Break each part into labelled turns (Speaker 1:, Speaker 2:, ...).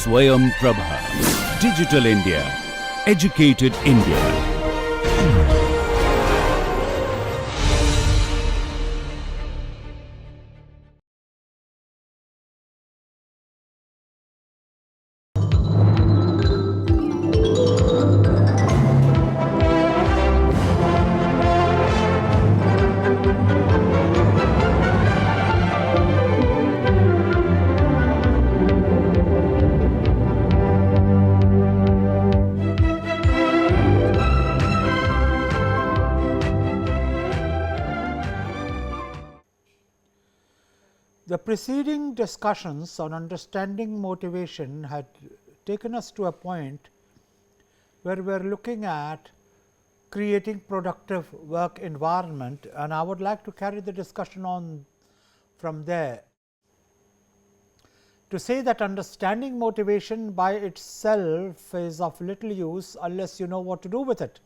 Speaker 1: Swayam Prabha. Digital India. Educated India.
Speaker 2: The preceding discussions on understanding motivation had taken us to a point where we are looking at creating productive work environment, and I would like to carry the discussion on from there to say that understanding motivation by itself is of little use unless you know what to do with it.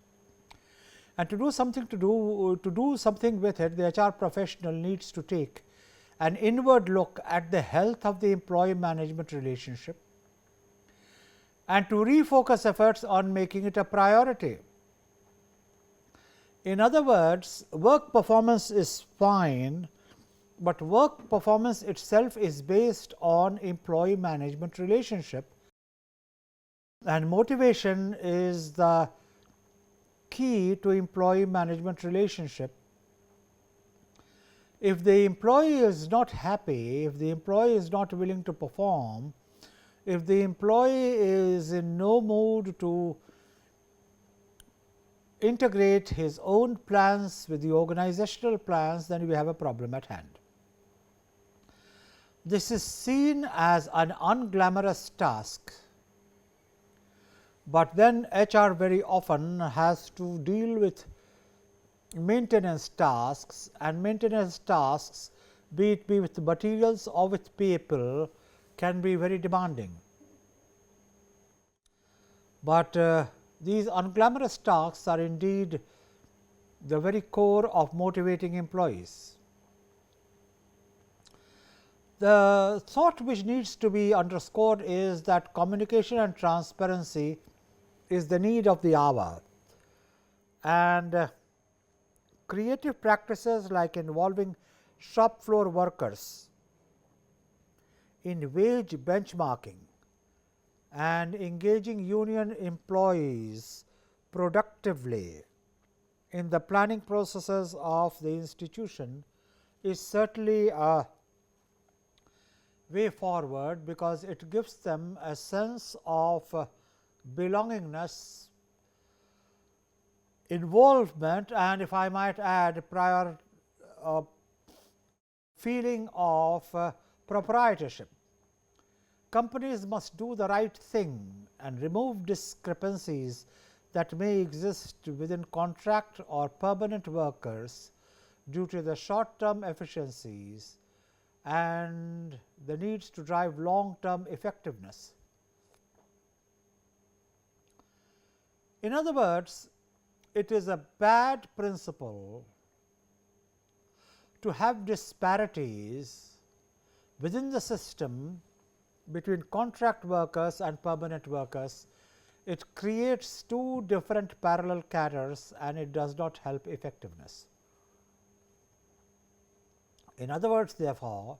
Speaker 2: And to do something with it, the HR professional needs to take an inward look at the health of the employee management relationship and to refocus efforts on making it a priority. In other words, work performance is fine, but work performance itself is based on employee management relationship, and motivation is the key to employee management relationship. If the employee is not happy, if the employee is not willing to perform, if the employee is in no mood to integrate his own plans with the organizational plans, then we have a problem at hand. This is seen as an unglamorous task, but then HR very often has to deal with maintenance tasks, and maintenance tasks, be it with materials or with people, can be very demanding. But these unglamorous tasks are indeed the very core of motivating employees. The thought which needs to be underscored is that communication and transparency is the need of the hour, and creative practices like involving shop floor workers in wage benchmarking and engaging union employees productively in the planning processes of the institution is certainly a way forward, because it gives them a sense of belongingness, involvement, and if I might add, prior feeling of proprietorship. Companies must do the right thing and remove discrepancies that may exist within contract or permanent workers due to the short term efficiencies and the needs to drive long term effectiveness. In other words, it is a bad principle to have disparities within the system between contract workers and permanent workers. It creates two different parallel careers and it does not help effectiveness. In other words, therefore,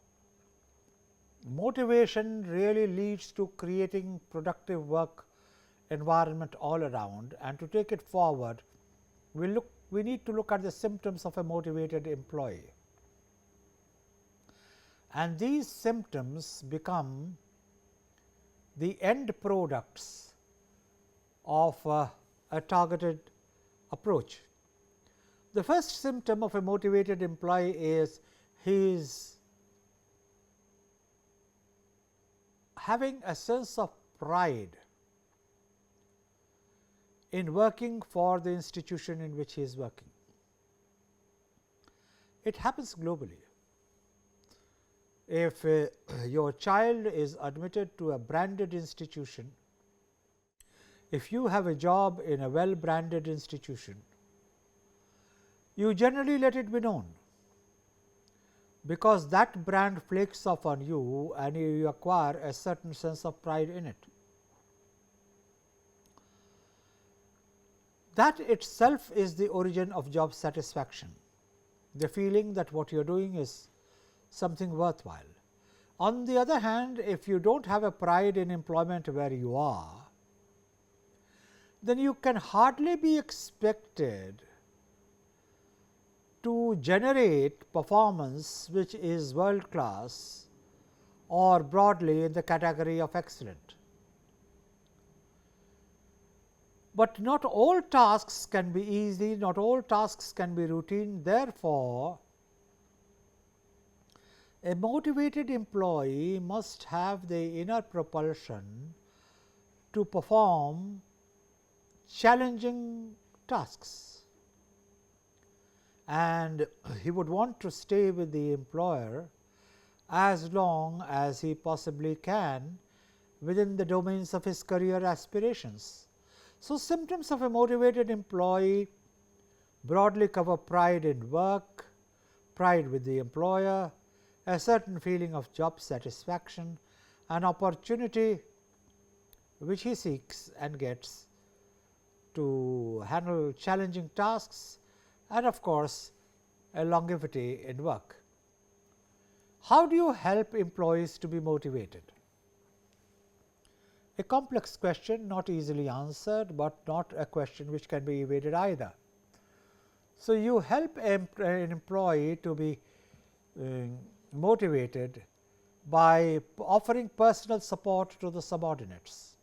Speaker 2: motivation really leads to creating productive work environment all around, and to take it forward, we need to look at the symptoms of a motivated employee, and these symptoms become the end products of a targeted approach. The first symptom of a motivated employee is he is having a sense of pride in working for the institution in which he is working. It happens globally. If your child is admitted to a branded institution, if you have a job in a well branded institution, you generally let it be known because that brand flakes off on you and you acquire a certain sense of pride in it. That itself is the origin of job satisfaction, the feeling that what you are doing is something worthwhile. On the other hand, if you do not have a pride in employment where you are, then you can hardly be expected to generate performance which is world class or broadly in the category of excellent. But not all tasks can be easy, not all tasks can be routine. Therefore, a motivated employee must have the inner propulsion to perform challenging tasks, and he would want to stay with the employer as long as he possibly can within the domains of his career aspirations. So, symptoms of a motivated employee broadly cover pride in work, pride with the employer, a certain feeling of job satisfaction, an opportunity which he seeks and gets to handle challenging tasks, and of course, a longevity in work. How do you help employees to be motivated? A complex question, not easily answered, but not a question which can be evaded either. So, you help an employee to be motivated by offering personal support to the subordinates.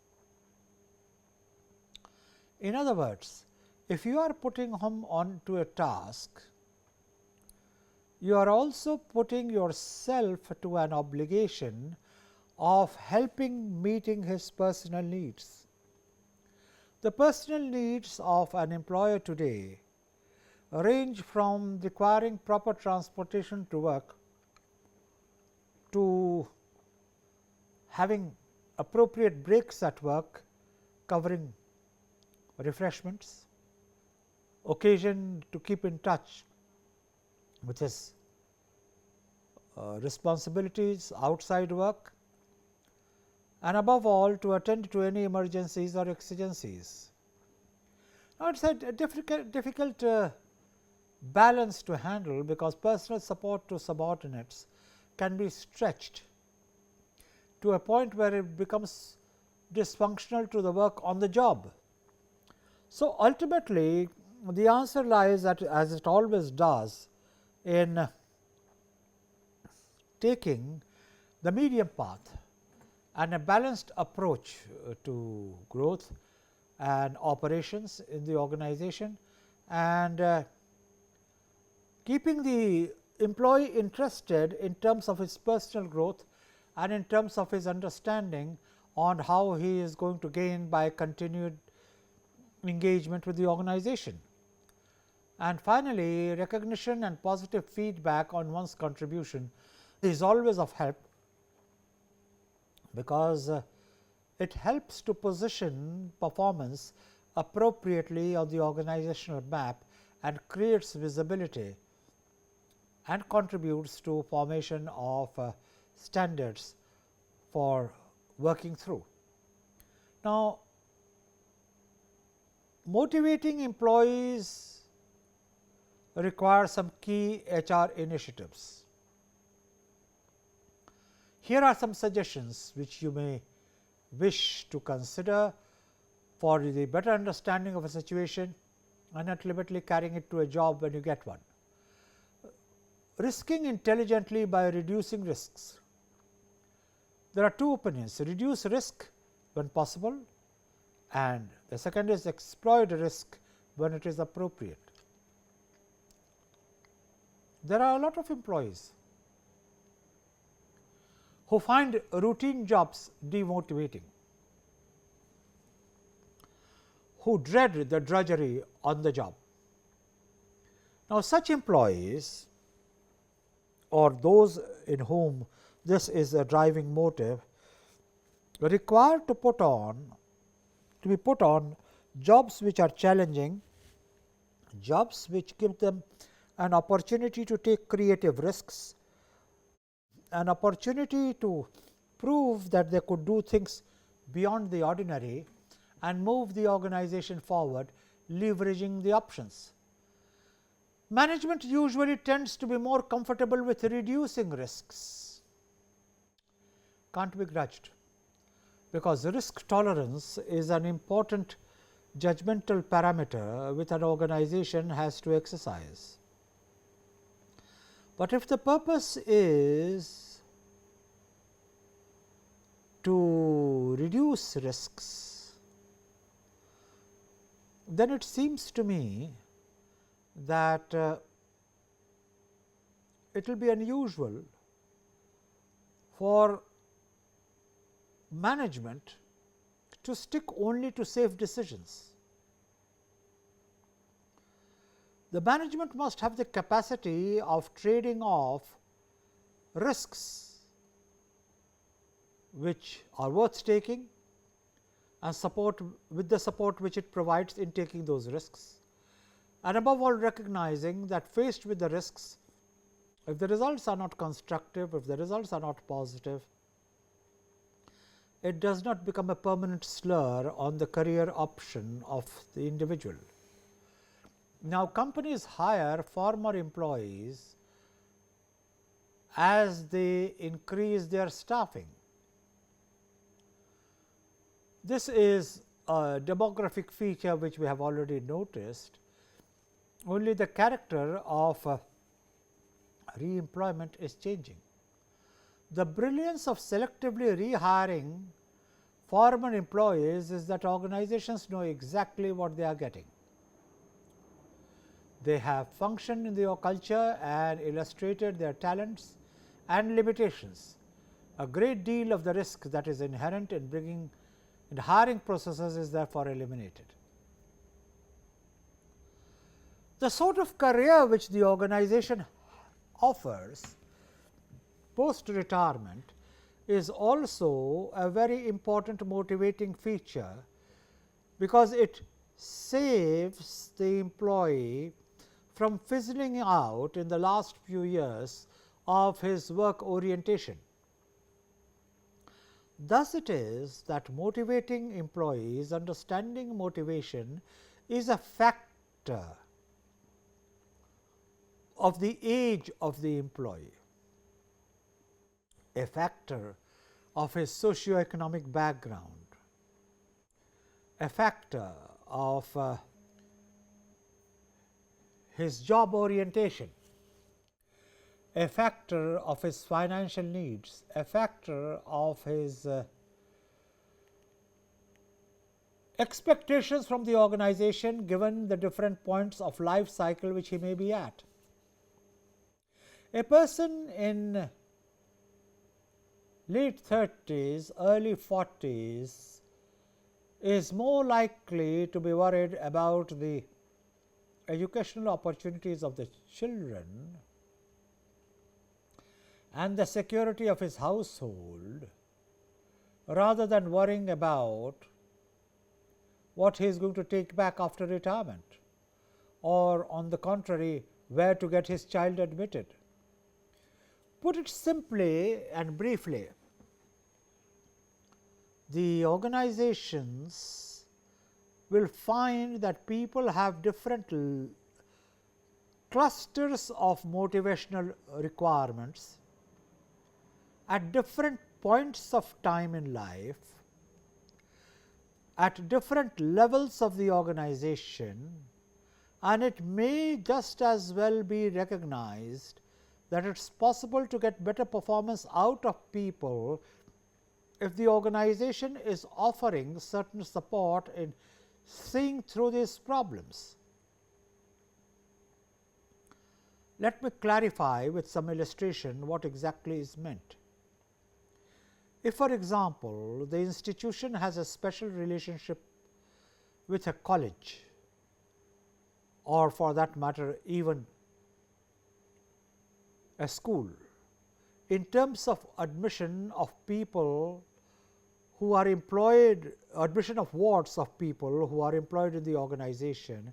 Speaker 2: In other words, if you are putting him onto a task, you are also putting yourself to an obligation of helping meeting his personal needs. The personal needs of an employer today range from requiring proper transportation to work to having appropriate breaks at work, covering refreshments, occasion to keep in touch with his responsibilities outside work, and above all to attend to any emergencies or exigencies. Now, it is a difficult balance to handle, because personal support to subordinates can be stretched to a point where it becomes dysfunctional to the work on the job. So, ultimately the answer lies at, as it always does, in taking the medium path and a balanced approach to growth and operations in the organization, and keeping the employee interested in terms of his personal growth and in terms of his understanding on how he is going to gain by continued engagement with the organization. And finally, recognition and positive feedback on one's contribution is always of help, because it helps to position performance appropriately on the organizational map and creates visibility and contributes to formation of standards for working through. Now, motivating employees require some key HR initiatives. Here are some suggestions which you may wish to consider for the better understanding of a situation and ultimately carrying it to a job when you get one. Risking intelligently by reducing risks. There are two opinions: reduce risk when possible, and the second is exploit risk when it is appropriate. There are a lot of employees who find routine jobs demotivating, who dread the drudgery on the job. Now, such employees, or those in whom this is a driving motive, require to be put on jobs which are challenging, jobs which give them an opportunity to take creative risks, an opportunity to prove that they could do things beyond the ordinary and move the organization forward, leveraging the options. Management usually tends to be more comfortable with reducing risks, can't be grudged, because risk tolerance is an important judgmental parameter which an organization has to exercise. But if the purpose is to reduce risks, then it seems to me that it will be unusual for management to stick only to safe decisions. The management must have the capacity of trading off risks which are worth taking and support with the support which it provides in taking those risks, and above all recognizing that faced with the risks, if the results are not constructive, if the results are not positive, it does not become a permanent slur on the career option of the individual. Now, companies hire former employees as they increase their staffing. This is a demographic feature which we have already noticed, only the character of re-employment is changing. The brilliance of selectively rehiring former employees is that organizations know exactly what they are getting. They have functioned in their culture and illustrated their talents and limitations. A great deal of the risk that is inherent in hiring processes is therefore eliminated. The sort of career which the organization offers post retirement is also a very important motivating feature, because it saves the employee from fizzling out in the last few years of his work orientation. Thus, it is that motivating employees, understanding motivation is a factor of the age of the employee, a factor of his socio-economic background, a factor of his job orientation, a factor of his financial needs, a factor of his expectations from the organization given the different points of life cycle which he may be at. A person in late 30s, early 40s is more likely to be worried about the educational opportunities of the children and the security of his household, rather than worrying about what he is going to take back after retirement, or on the contrary, where to get his child admitted. Put it simply and briefly, the organizations will find that people have different clusters of motivational requirements at different points of time in life, at different levels of the organization, and it may just as well be recognized that it is possible to get better performance out of people if the organization is offering certain support in seeing through these problems. Let me clarify with some illustration what exactly is meant. If, for example, the institution has a special relationship with a college, or for that matter even a school, in terms of admission of people who are employed, admission of wards of people who are employed in the organization,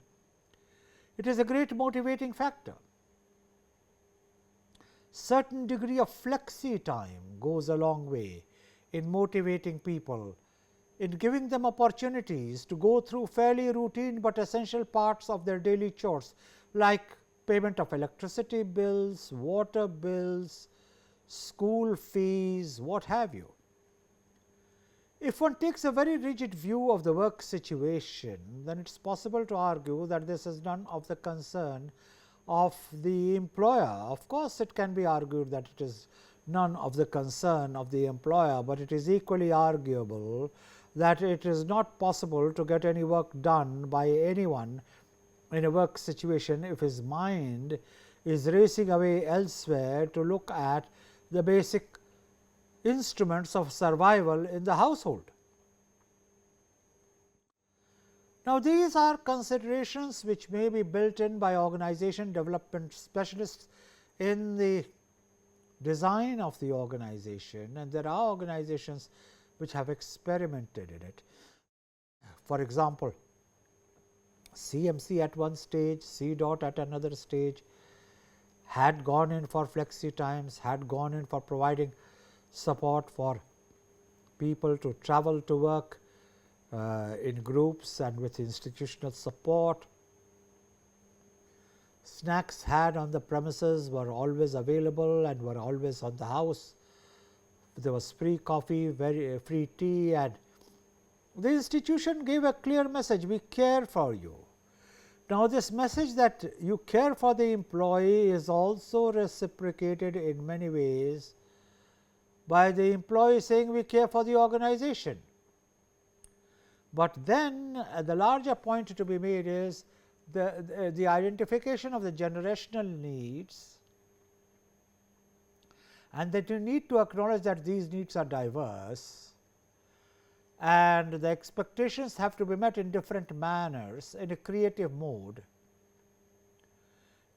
Speaker 2: it is a great motivating factor. certain degree of flexi time goes a long way in motivating people, in giving them opportunities to go through fairly routine but essential parts of their daily chores, like payment of electricity bills, water bills, school fees, what have you. If one takes a very rigid view of the work situation, then it is possible to argue that this is none of the concern of the employer. Of course, it can be argued that it is none of the concern of the employer, but it is equally arguable that it is not possible to get any work done by anyone in a work situation if his mind is racing away elsewhere to look at the basic instruments of survival in the household. Now, these are considerations which may be built in by organization development specialists in the design of the organization, and there are organizations which have experimented in it. For example, CMC at one stage, CDOT at another stage had gone in for flexi times, had gone in for providing support for people to travel to work in groups and with institutional support. Snacks had on the premises were always available and were always on the house. There was free coffee, free tea, and the institution gave a clear message: we care for you. Now, this message that you care for the employee is also reciprocated in many ways by the employee saying we care for the organization. But then the larger point to be made is the identification of the generational needs, and that you need to acknowledge that these needs are diverse and the expectations have to be met in different manners in a creative mode,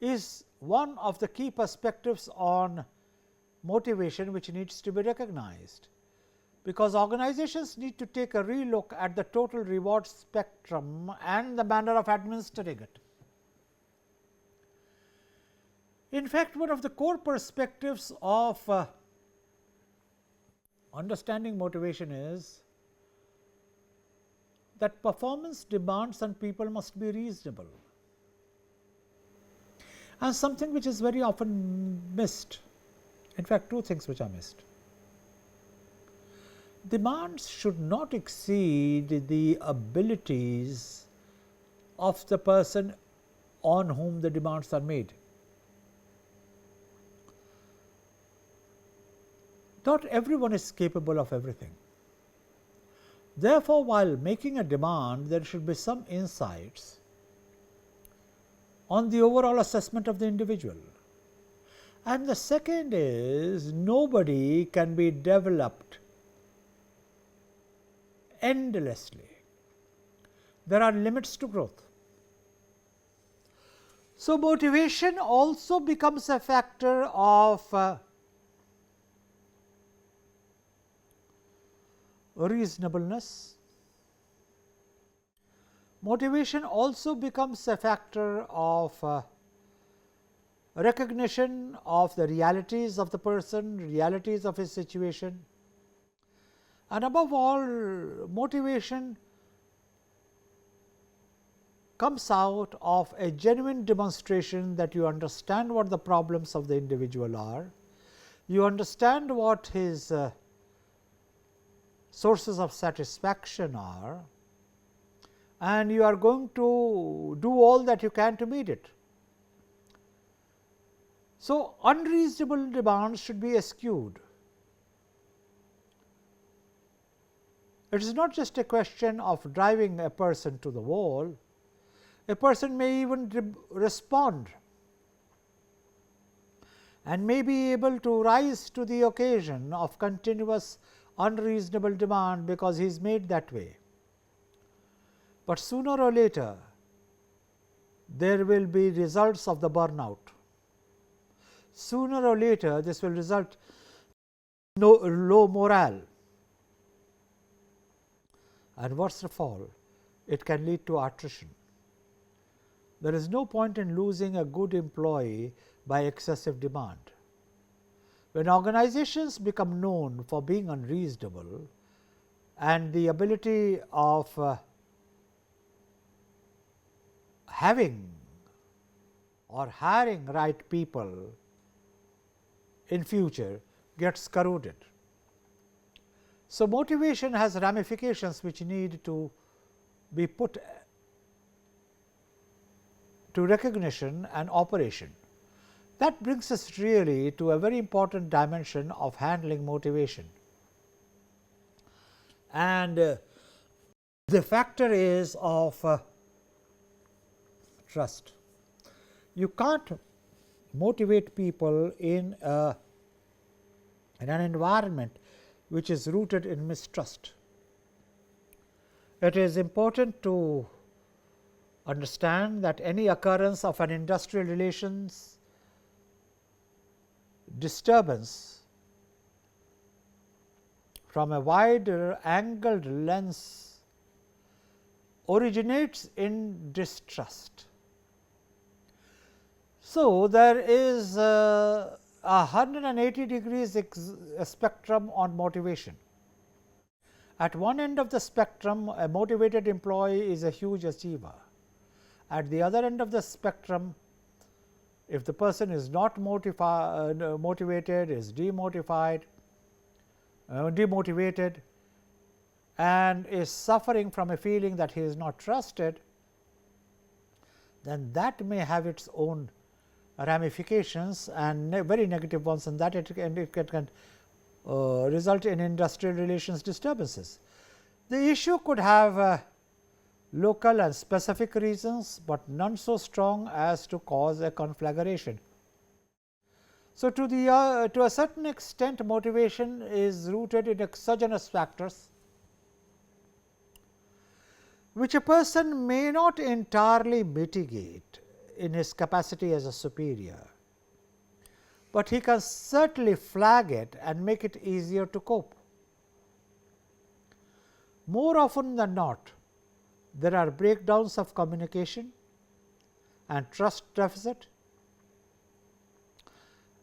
Speaker 2: is one of the key perspectives on motivation which needs to be recognized, because organizations need to take a relook at the total reward spectrum and the manner of administering it. In fact, one of the core perspectives of understanding motivation is that performance demands on people must be reasonable, and something which is very often missed. In fact, two things which are missed. Demands should not exceed the abilities of the person on whom the demands are made. Not everyone is capable of everything. Therefore, while making a demand, there should be some insights on the overall assessment of the individual. And the second is, nobody can be developed endlessly. There are limits to growth. So, motivation also becomes a factor of reasonableness. Motivation also becomes a factor of recognition of the realities of the person, realities of his situation, and above all, motivation comes out of a genuine demonstration that you understand what the problems of the individual are, you understand what his sources of satisfaction are, and you are going to do all that you can to meet it. So, unreasonable demands should be eschewed. It is not just a question of driving a person to the wall. A person may even respond and may be able to rise to the occasion of continuous unreasonable demand because he is made that way. But sooner or later, there will be results of the burnout. Sooner or later, this will result in low morale. And worst of all, it can lead to attrition. There is no point in losing a good employee by excessive demand. When organizations become known for being unreasonable and the ability of having or hiring right people in future gets corroded. So, motivation has ramifications which need to be put to recognition and operation. That brings us really to a very important dimension of handling motivation. And the factor is of trust. You can't motivate people in an environment which is rooted in mistrust. It is important to understand that any occurrence of an industrial relations disturbance from a wider angled lens originates in distrust. So, there is a 180 degrees spectrum on motivation. At one end of the spectrum, a motivated employee is a huge achiever. At the other end of the spectrum, if the person is not motivated, is demotivated and is suffering from a feeling that he is not trusted, then that may have its own ramifications and very negative ones, and that it can result in industrial relations disturbances. The issue could have local and specific reasons, but none so strong as to cause a conflagration. So, to a certain extent, motivation is rooted in exogenous factors, which a person may not entirely mitigate in his capacity as a superior, but he can certainly flag it and make it easier to cope. More often than not, there are breakdowns of communication and trust deficit,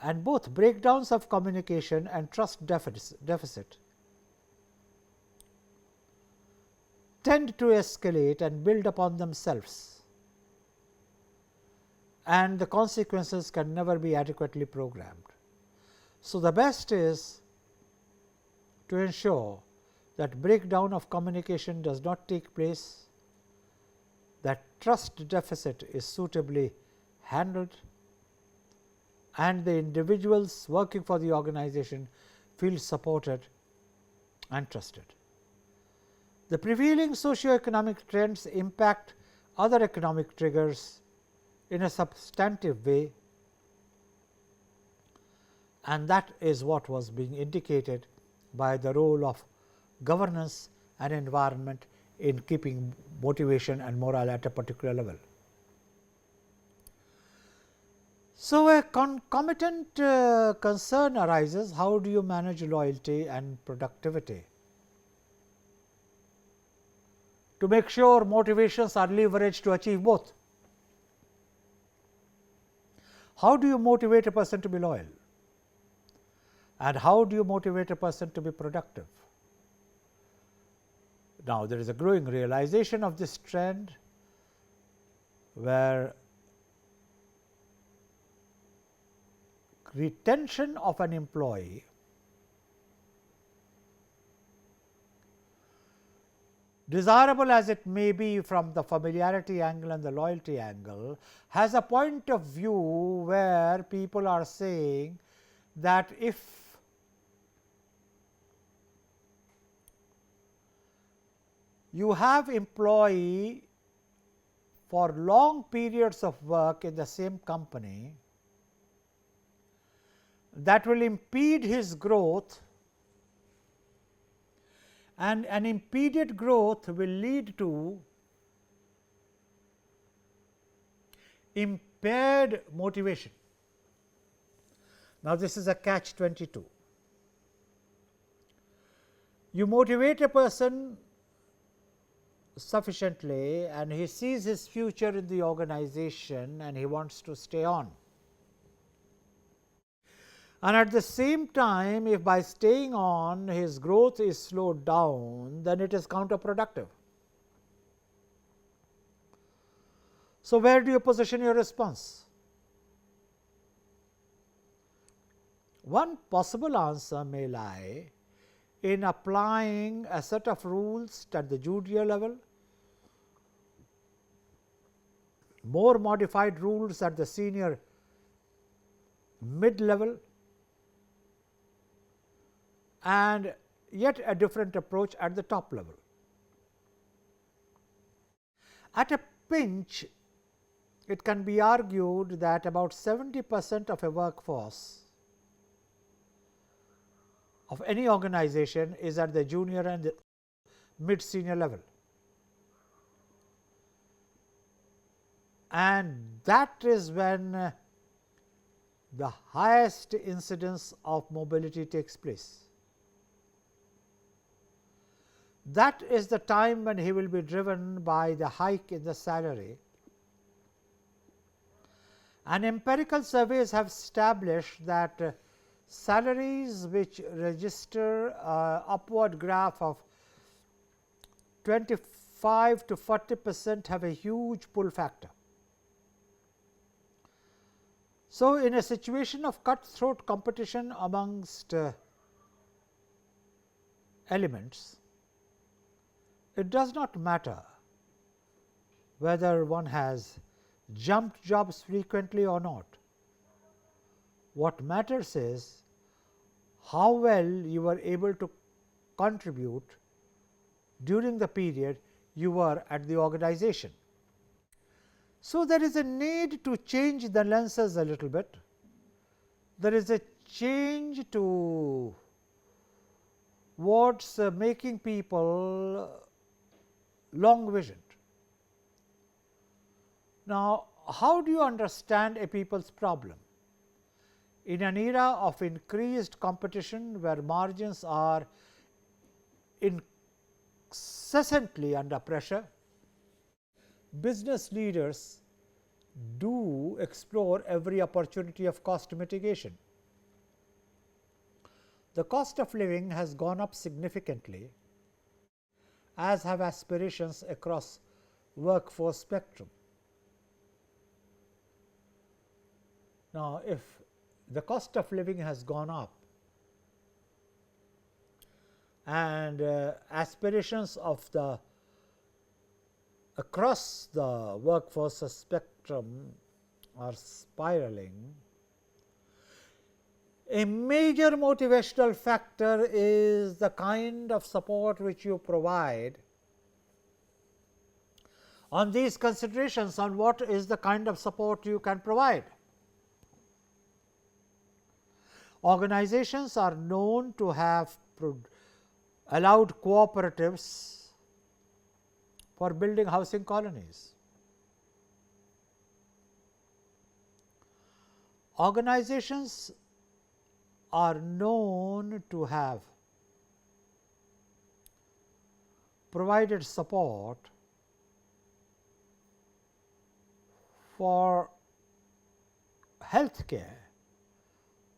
Speaker 2: and both breakdowns of communication and trust deficit tend to escalate and build upon themselves, and the consequences can never be adequately programmed. So, the best is to ensure that breakdown of communication does not take place, that trust deficit is suitably handled, and the individuals working for the organization feel supported and trusted. The prevailing socio-economic trends impact other economic triggers in a substantive way, and that is what was being indicated by the role of governance and environment in keeping motivation and morale at a particular level. So, a concomitant concern arises: how do you manage loyalty and productivity to make sure motivations are leveraged to achieve both? How do you motivate a person to be loyal, and how do you motivate a person to be productive? Now, there is a growing realization of this trend, where retention of an employee desirable as it may be from the familiarity angle and the loyalty angle, has a point of view where people are saying that if you have employee for long periods of work in the same company, that will impede his growth, and an impeded growth will lead to impaired motivation. Now, this is a catch 22. You motivate a person sufficiently and he sees his future in the organization and he wants to stay on. And at the same time, if by staying on his growth is slowed down, then it is counterproductive. So, where do you position your response? One possible answer may lie in applying a set of rules at the junior level, more modified rules at the senior mid level, and yet a different approach at the top level. At a pinch, it can be argued that about 70% of a workforce of any organization is at the junior and the mid senior level, and that is when the highest incidence of mobility takes place. That is the time when he will be driven by the hike in the salary, and empirical surveys have established that salaries which register upward graph of 25 to 40% have a huge pull factor. So, in a situation of cutthroat competition amongst elements, it does not matter whether one has jumped jobs frequently or not. What matters is how well you were able to contribute during the period you were at the organization. So, there is a need to change the lenses a little bit. There is a change towards making people long visioned. Now, how do you understand a people's problem? In an era of increased competition where margins are incessantly under pressure, business leaders do explore every opportunity of cost mitigation. The cost of living has gone up significantly, as have aspirations across workforce spectrum. Now, if the cost of living has gone up and aspirations of the across the workforce spectrum are spiraling, a major motivational factor is the kind of support which you provide. On these considerations, on what is the kind of support you can provide. Organizations are known to have allowed cooperatives for building housing colonies. Organizations are known to have provided support for health care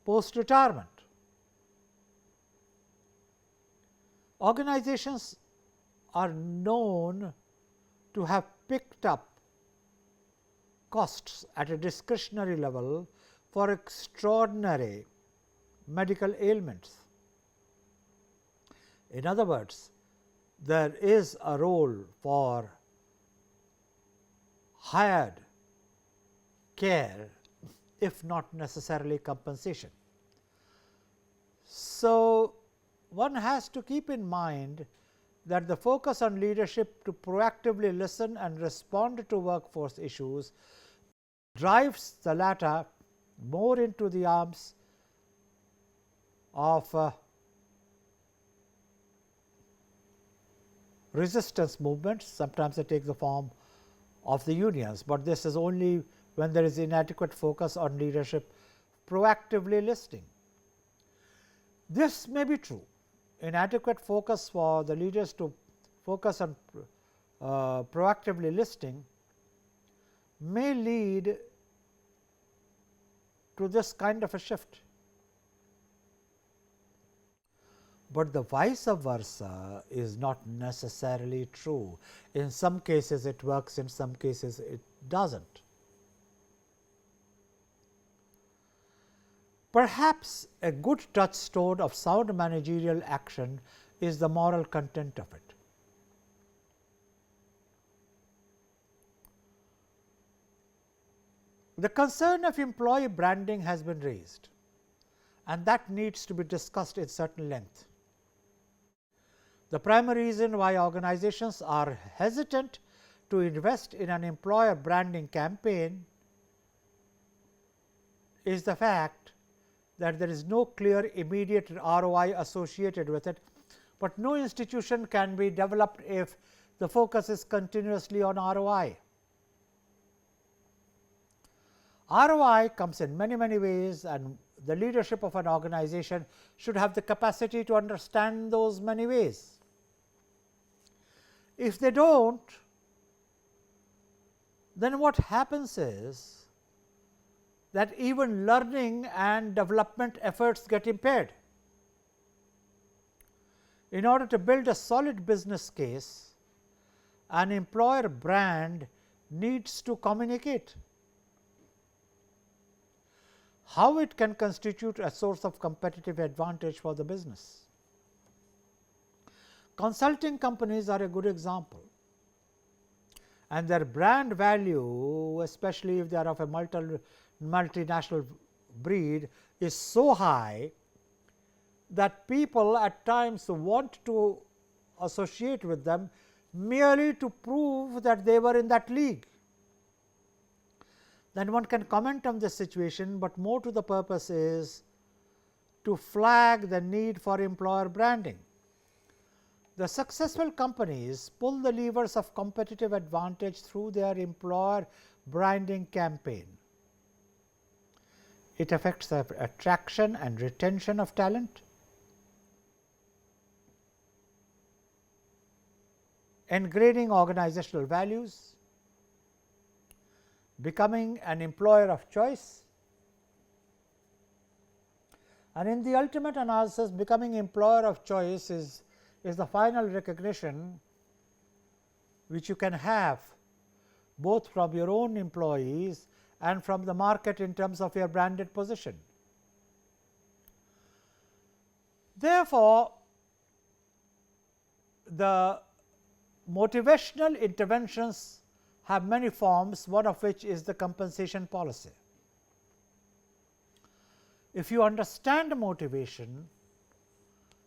Speaker 2: post retirement. Organizations are known to have picked up costs at a discretionary level for extraordinary medical ailments. In other words, there is a role for hired care, if not necessarily compensation. So, one has to keep in mind that the focus on leadership to proactively listen and respond to workforce issues drives the latter more into the arms of resistance movements. Sometimes they take the form of the unions, but this is only when there is inadequate focus on leadership proactively listening. This may be true. Inadequate focus for the leaders to focus on proactively listening may lead to this kind of a shift. but the vice versa is not necessarily true. In some cases it works, in some cases it does not. Perhaps a good touchstone of sound managerial action is the moral content of it. The concern of employee branding has been raised, and that needs to be discussed in certain length. The primary reason why organizations are hesitant to invest in an employer branding campaign is the fact that there is no clear immediate ROI associated with it, but no institution can be developed if the focus is continuously on ROI. ROI comes in many ways, and the leadership of an organization should have the capacity to understand those many ways. If they do not, then what happens is that even learning and development efforts get impaired. In order to build a solid business case, an employer brand needs to communicate how it can constitute a source of competitive advantage for the business. Consulting companies are a good example, and their brand value, especially if they are of a multinational breed, is so high that people at times want to associate with them merely to prove that they were in that league. Then one can comment on this situation, but more to the purpose is to flag the need for employer branding. The successful companies pull the levers of competitive advantage through their employer branding campaign. It affects the attraction and retention of talent, ingraining organizational values, becoming an employer of choice, and in the ultimate analysis, becoming employer of choice is the final recognition which you can have both from your own employees and from the market in terms of your branded position. Therefore, the motivational interventions have many forms, one of which is the compensation policy. If you understand motivation,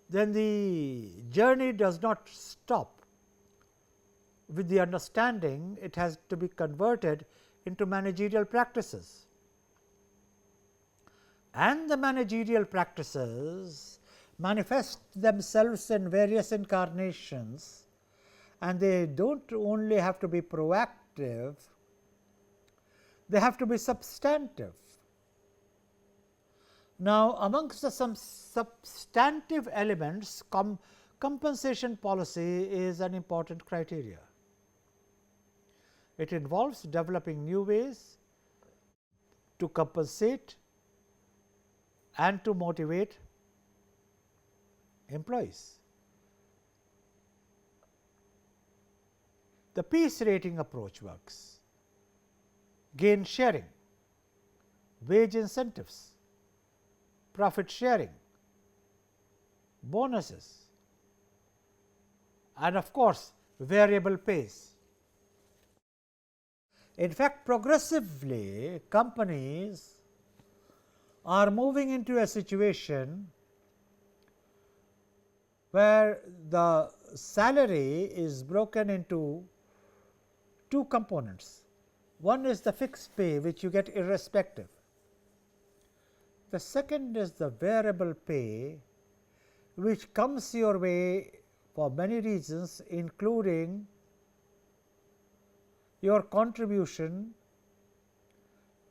Speaker 2: then the journey does not stop with the understanding, it has to be converted into managerial practices. And the managerial practices manifest themselves in various incarnations, and they do not only have to be proactive, they have to be substantive. Now, amongst the some substantive elements, compensation policy is an important criteria. It involves developing new ways to compensate and to motivate employees. The peace rating approach works, gain sharing, wage incentives, profit sharing, bonuses, and of course, variable pays. In fact, progressively companies are moving into a situation where the salary is broken into two components. One is the fixed pay, which you get irrespective. The second is the variable pay, which comes your way for many reasons, including your contribution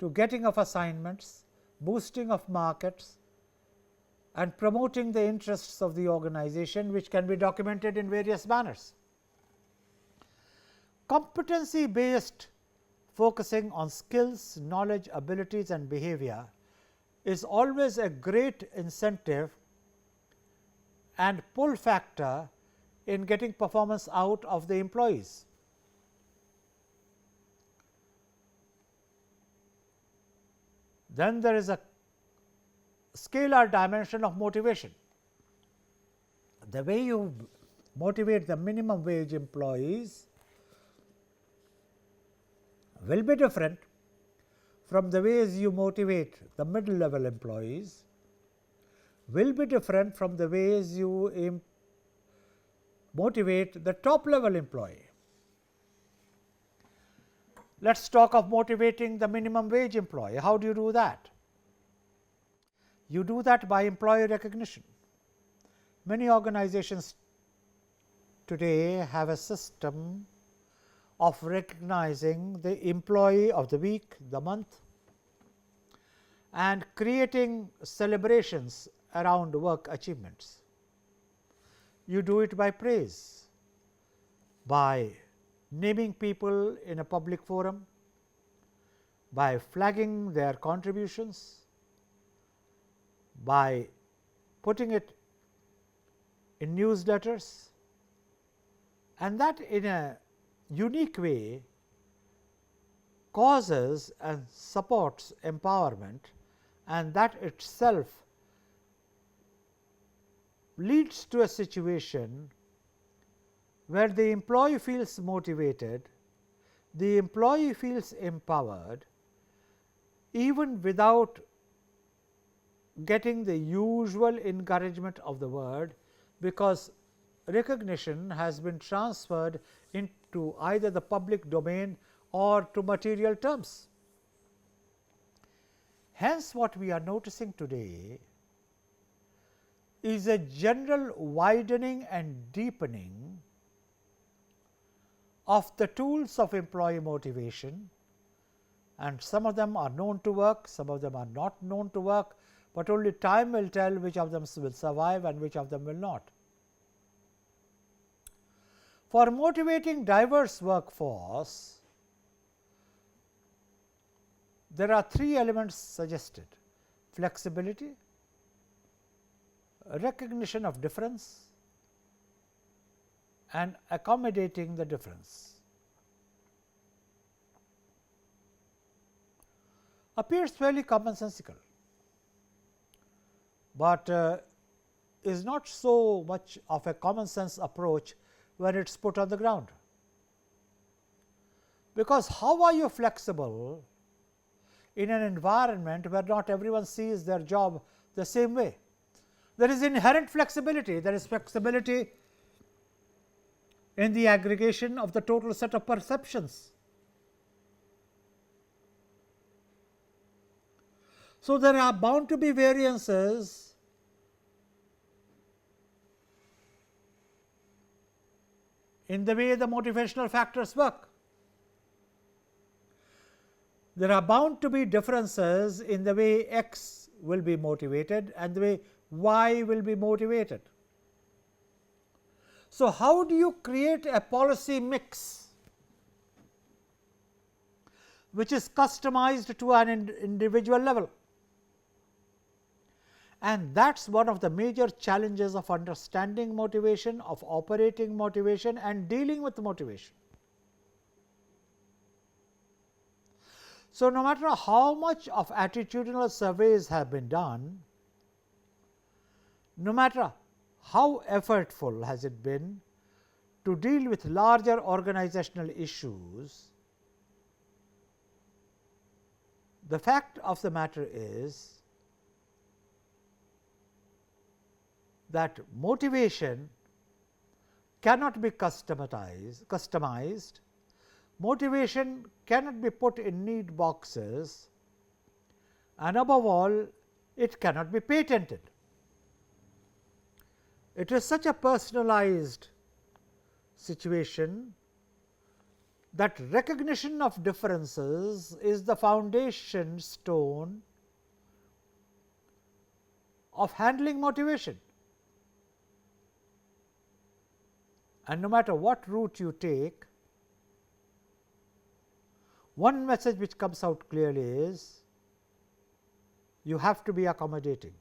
Speaker 2: to getting of assignments, boosting of markets, and promoting the interests of the organization, which can be documented in various manners. Competency based focusing on skills, knowledge, abilities and behavior is always a great incentive and pull factor in getting performance out of the employees. Then there is a scalar dimension of motivation. The way you motivate the minimum wage employees will be different from the ways you motivate the middle level employees, will be different from the ways you motivate the top level employee. Let us talk of motivating the minimum wage employee. How do you do that? You do that by employee recognition. Many organizations today have a system of recognizing the employee of the week, the month, and creating celebrations around work achievements. You do it by praise, by naming people in a public forum, by flagging their contributions, by putting it in newsletters, and that in a unique way causes and supports empowerment, and that itself leads to a situation where the employee feels motivated, the employee feels empowered, even without getting the usual encouragement of the word, because recognition has been transferred into either the public domain or to material terms. Hence, what we are noticing today is a general widening and deepening of the tools of employee motivation, and some of them are known to work, some of them are not known to work, but only time will tell which of them will survive and which of them will not. For motivating diverse workforce, there are three elements suggested: flexibility, recognition of difference, and accommodating the difference. Appears fairly commonsensical, but is not so much of a common sense approach when it is put on the ground. Because how are you flexible in an environment where not everyone sees their job the same way? There is inherent flexibility. There is flexibility in the aggregation of the total set of perceptions. So, there are bound to be variances in the way the motivational factors work. There are bound to be differences in the way X will be motivated and the way Y will be motivated. So, how do you create a policy mix which is customized to an individual level? And that is one of the major challenges of understanding motivation, of operating motivation and dealing with motivation. So, no matter how much of attitudinal surveys have been done, no matter how effortful has it been to deal with larger organizational issues, the fact of the matter is that motivation cannot be customized, motivation cannot be put in neat boxes, and above all it cannot be patented. It is such a personalized situation that recognition of differences is the foundation stone of handling motivation. And no matter what route you take, one message which comes out clearly is you have to be accommodating.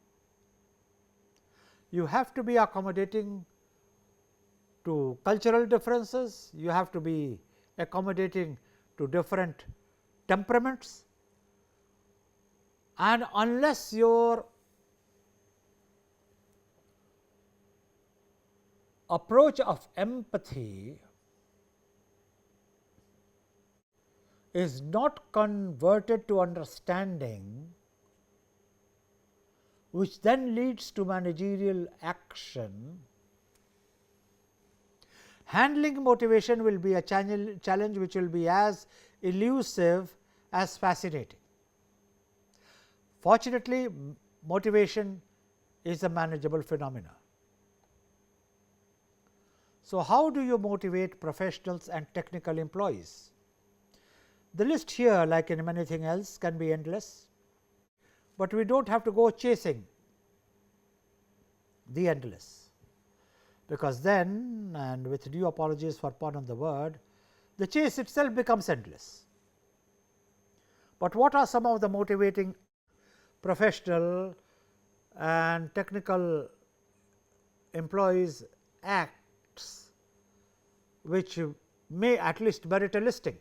Speaker 2: you have to be accommodating to cultural differences, you have to be accommodating to different temperaments, and unless your approach of empathy is not converted to understanding, which then leads to managerial action, handling motivation will be a challenge which will be as elusive as fascinating. Fortunately, motivation is a manageable phenomena. So, how do you motivate professionals and technical employees? The list here, like in anything else, can be endless, but we do not have to go chasing the endless, because then, and with due apologies for pun on the word, the chase itself becomes endless. But what are some of the motivating professional and technical employees acts which may at least merit a listing?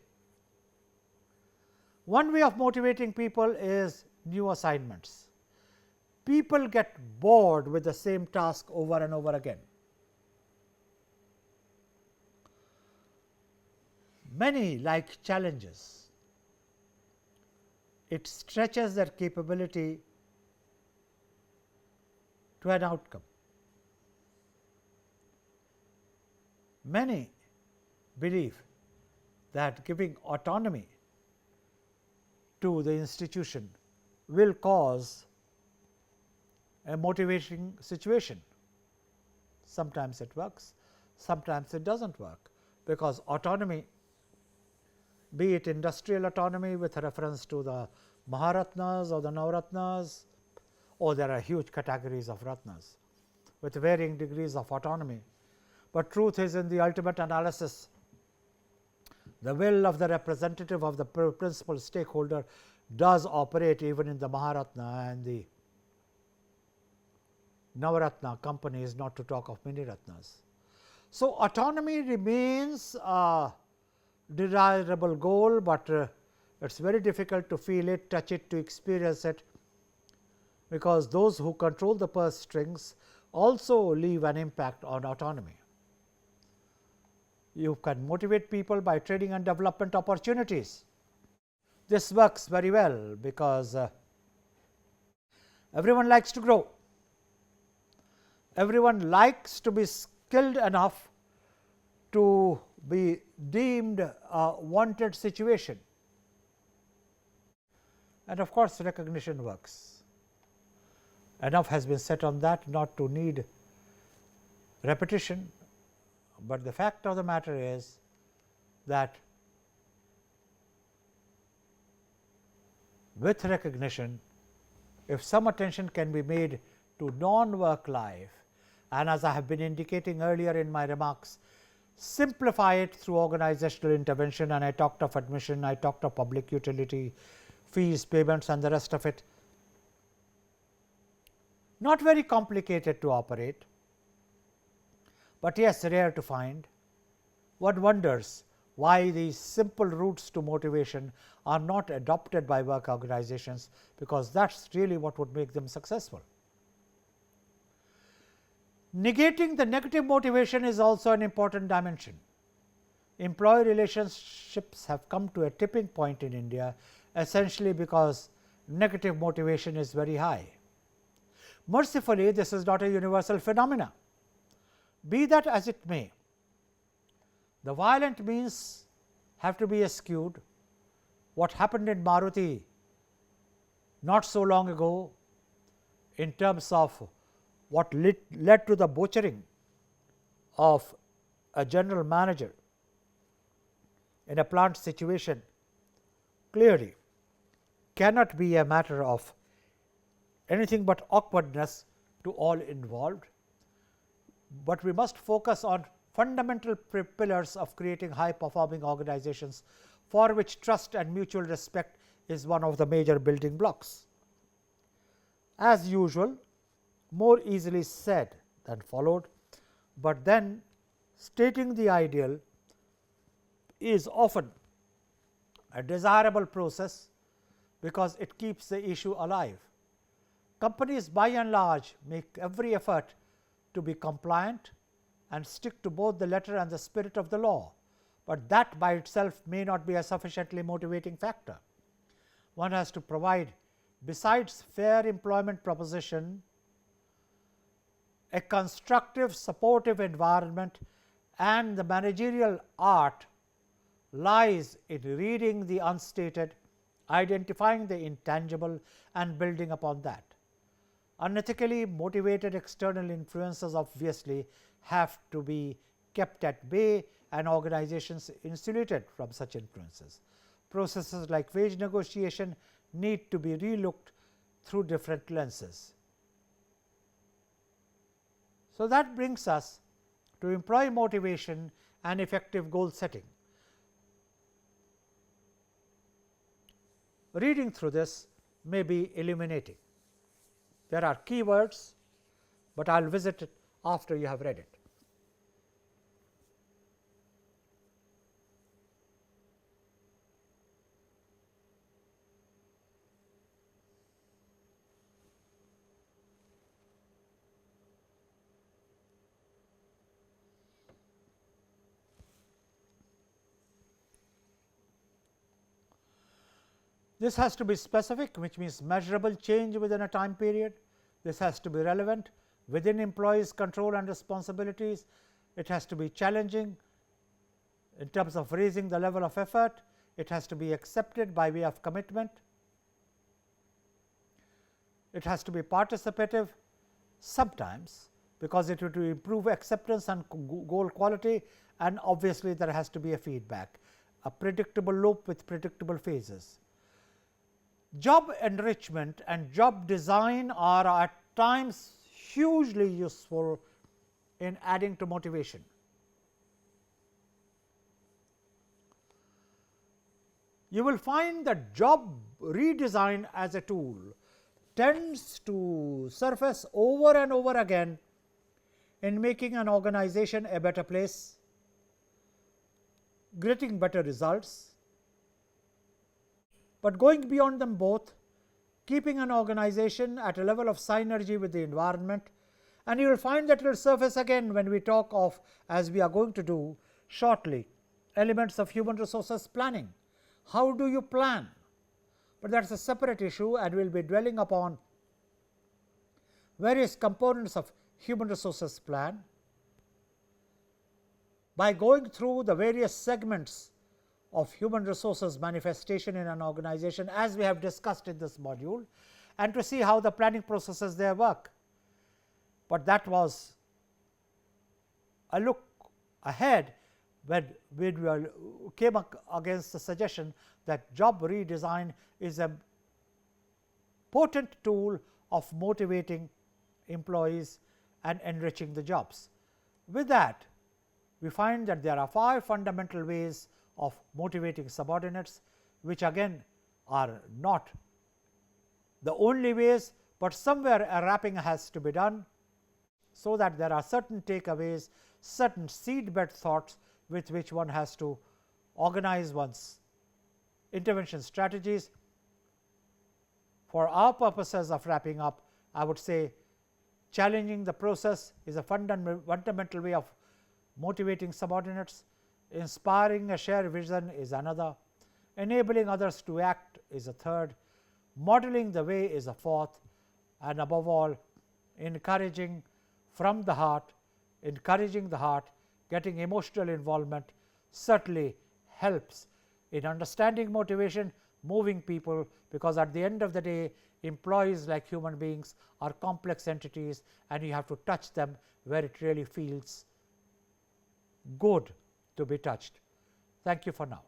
Speaker 2: One way of motivating people is new assignments. People get bored with the same task over and over again. Many like challenges. It stretches their capability to an outcome. Many believe that giving autonomy to the institution will cause a motivating situation. Sometimes it works, sometimes it does not work, because autonomy, be it industrial autonomy with reference to the Maharatnas or the Navaratnas, or there are huge categories of Ratnas with varying degrees of autonomy. But truth is, in the ultimate analysis, the will of the representative of the principal stakeholder does operate even in the Maharatna and the Navaratna companies, not to talk of many Ratnas. So, autonomy remains a desirable goal, but it is very difficult to feel it, touch it, to experience it, because those who control the purse strings also leave an impact on autonomy. You can motivate people by training and development opportunities. This works very well, because everyone likes to grow. Everyone likes to be skilled enough to be deemed a wanted situation, and of course, recognition works. Enough has been said on that, not to need repetition, but the fact of the matter is that with recognition, if some attention can be made to non-work life, and as I have been indicating earlier in my remarks, simplify it through organizational intervention, and I talked of admission, I talked of public utility, fees, payments and the rest of it. Not very complicated to operate, but yes, rare to find. One wonders why these simple routes to motivation are not adopted by work organizations, because that is really what would make them successful. Negating the negative motivation is also an important dimension. Employee relationships have come to a tipping point in India, essentially because negative motivation is very high. Mercifully, this is not a universal phenomena. Be that as it may, the violent means have to be eschewed. What happened in Maruti not so long ago in terms of what led to the butchering of a general manager in a plant situation clearly cannot be a matter of anything but awkwardness to all involved, but we must focus on fundamental pillars of creating high performing organizations, for which trust and mutual respect is one of the major building blocks. As usual, more easily said than followed, but then stating the ideal is often a desirable process because it keeps the issue alive. Companies by and large make every effort to be compliant and stick to both the letter and the spirit of the law, but that by itself may not be a sufficiently motivating factor. One has to provide, besides fair employment proposition, a constructive supportive environment, and the managerial art lies in reading the unstated, identifying the intangible and building upon that. Unethically motivated external influences obviously have to be kept at bay and organizations insulated from such influences. Processes like wage negotiation need to be relooked through different lenses. So, that brings us to employee motivation and effective goal setting. Reading through this may be illuminating. There are keywords, but I will visit it after you have read it. This has to be specific, which means measurable change within a time period. This has to be relevant within employees' control and responsibilities. It has to be challenging in terms of raising the level of effort. It has to be accepted by way of commitment. It has to be participative sometimes, because it will improve acceptance and goal quality, and obviously there has to be a feedback, a predictable loop with predictable phases. Job enrichment and job design are at times hugely useful in adding to motivation. You will find that job redesign as a tool tends to surface over and over again in making an organization a better place, getting better results, but going beyond them both, keeping an organization at a level of synergy with the environment, and you will find that it will surface again when we talk of, as we are going to do shortly, elements of human resources planning. How do you plan? But that is a separate issue, and we will be dwelling upon various components of human resources plan by going through the various segments of human resources manifestation in an organization, as we have discussed in this module, and to see how the planning processes there work. But that was a look ahead when we came against the suggestion that job redesign is a potent tool of motivating employees and enriching the jobs. With that, we find that there are 5 fundamental ways of motivating subordinates, which again are not the only ways, but somewhere a wrapping has to be done, so that there are certain takeaways, certain seedbed thoughts with which one has to organize one's intervention strategies. For our purposes of wrapping up, I would say challenging the process is a fundamental way of motivating subordinates. Inspiring a shared vision is another, enabling others to act is a third, modeling the way is a fourth, and above all, encouraging from the heart, getting emotional involvement certainly helps in understanding motivation, moving people, because at the end of the day, employees, like human beings, are complex entities, and you have to touch them where it really feels good to be touched. Thank you for now.